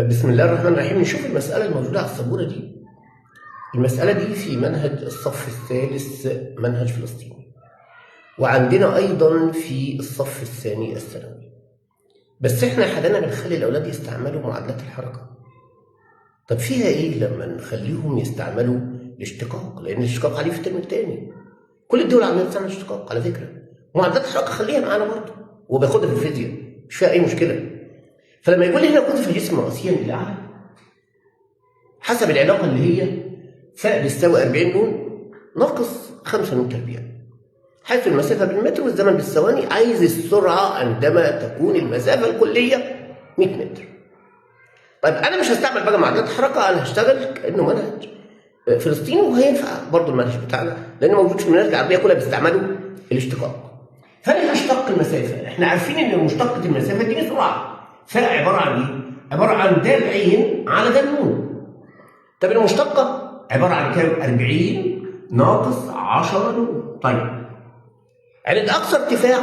بسم الله الرحمن الرحيم. نشوف المسألة الموجودة على السبورة دي. المسألة دي في منهج الصف الثالث منهج فلسطيني، وعندنا أيضا في الصف الثاني الثانوي. بس احنا حاليا بنخلي الأولاد يستعملوا معادلات الحركة. طب فيها إيه لما نخليهم يستعملوا الاشتقاق؟ لأن الاشتقاق عليه في الترم الثاني. كل الدول عندها بتستعمل اشتقاق على فكرة. معادلات الحركة خليها معانا برضه، وباخدها في الفيزياء، مش فيها أي مشكلة. فلما يقول لي هنا قذف الجسم رأسيا إلى أعلى حسب العلاقة اللي هي فاء بيساوي 40 نون ناقص 5 نون تربيع، حيث المسافة بالمتر والزمن بالثواني، عايز السرعة عندما تكون المسافة الكلية 100 متر. طيب أنا مش هستعمل بقى معادلات حركة، أنا هشتغل كأنه منهج فلسطيني، وهينفع برضه المنهج بتاعنا لأنه موجود في المناهج العربية كلها بيستعملوا الاشتقاق. فأنا هشتق المسافة. إحنا عارفين إن مشتقة المسافة دي سرعة. فاء عبارة عن إيه؟ عبارة عن د عين على د نون. طب المشتقة عبارة عن كام؟ 40 ناقص 10 نون. طيب عند أقصى ارتفاع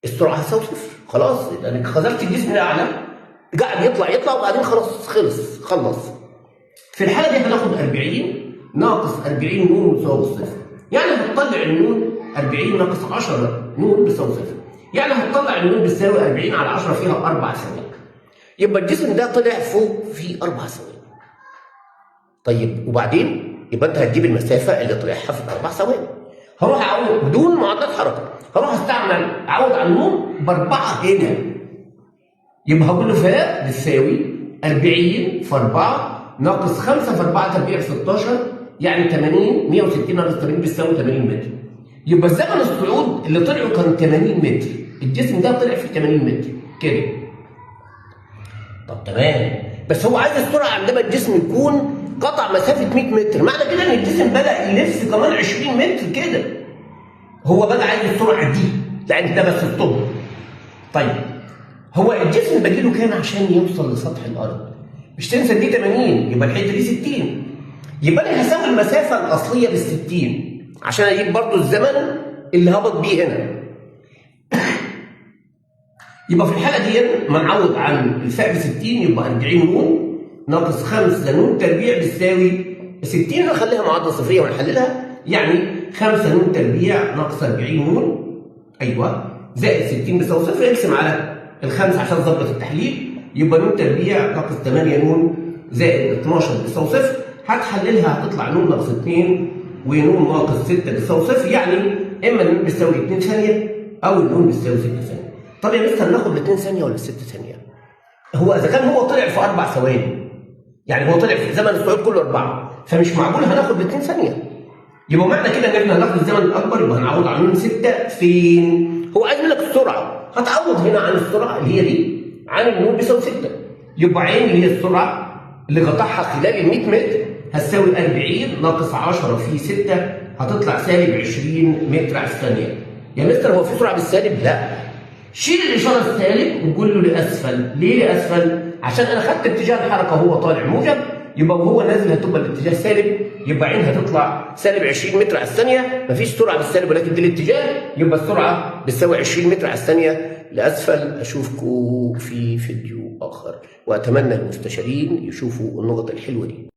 السرعة هتساوي صفر، خلاص لأنك خذلت الجسم الأعلى، قاعد يطلع وبعدين خلاص خلص. في الحالة دي هناخد 40 ناقص 40 نون بتساوي صفر، يعني هتطلع النون 40 ناقص 10 نون بتساوي صفر، يعني هتطلع النون بتساوي 40 على 10 فيها 4 ثواني. يبقى الجسم ده طلع فوق في 4 ثواني. طيب وبعدين يبقى انت هتجيب المسافه اللي طلعها في 4 ثواني. هروح اعوض بدون معادلات حركه، هروح اعوض عن النون باربعه هنا. يبقى هقول له فاء بتساوي 40 في 4 ناقص 5 في 4 تربيع 16، يعني 80. 160 ناقص 80 بتساوي 80 متر. يبقى زمن الصعود اللي طلعوا كان 80 متر، الجسم ده طلع في 80 متر كده. طب تمام، بس هو عايز السرعه عندما الجسم يكون قطع مسافه 100 متر، معنى كده ان الجسم بدا يلف كمان 20 متر كده. هو بدا عايز السرعه دي، لان ده بس الطب. طيب هو الجسم باقي له كام عشان يوصل لسطح الارض؟ مش تنسى دي 80، يبقى الحته دي 60. يبقى انا هساوي المسافه الاصليه بال 60 عشان اجيب برضو الزمن اللي هبط بيه هنا. يبقى في الحاله دي ما نعوض عن الفاء ب 60 يبقى 40 نون ناقص 5 نون تربيع بتساوي 60. نخليها معادله صفريه ونحللها، يعني 5 نون تربيع ناقص 40 نون ايوه زائد 60 بتساوي صفر. اقسم على الخمسه عشان ظبط التحليل، يبقى نون تربيع ناقص 8 نون زائد 12 بتساوي صفر. هتحللها هتطلع نون ناقص 2 ونون ناقص 6 بتساوي صفر، يعني اما النون بتساوي 2 ثانيه او النون بتساوي 6 ثانيه. طب يا مستر ناخد ال 2 ثانيه ولا 6 ثانيه؟ هو اذا كان هو طلع في 4 ثواني، يعني هو طلع في زمن الصعود كله 4، فمش معقول هناخد ال 2 ثانيه. يبقى معنى كده ان احنا هناخد الزمن الاكبر، يبقى هنعوض عن نون 6 فين؟ هو عايز منك السرعه، هتعوض هنا عن السرعه اللي هي دي عن النون بيساوي 6. يبقى عين اللي هي السرعه اللي قطعها خلال ال 100 متر هتساوي 40 ناقص 10 في 6، هتطلع سالب 20 متر على الثانيه. يا مستر هو في سرعه بالسالب؟ لا، شيل الاشاره السالب وقول له لاسفل. ليه لاسفل؟ عشان انا خدت اتجاه الحركه وهو طالع موجب، يبقى وهو نازل هتبقى الاتجاه سالب، يبقى عين هتطلع سالب 20 متر على الثانيه. مفيش سرعه بالسالب ولكن دي الاتجاه، يبقى السرعه بتساوي 20 متر على الثانيه لاسفل. اشوفكم في فيديو اخر، واتمنى المستشارين يشوفوا النقط الحلوه دي.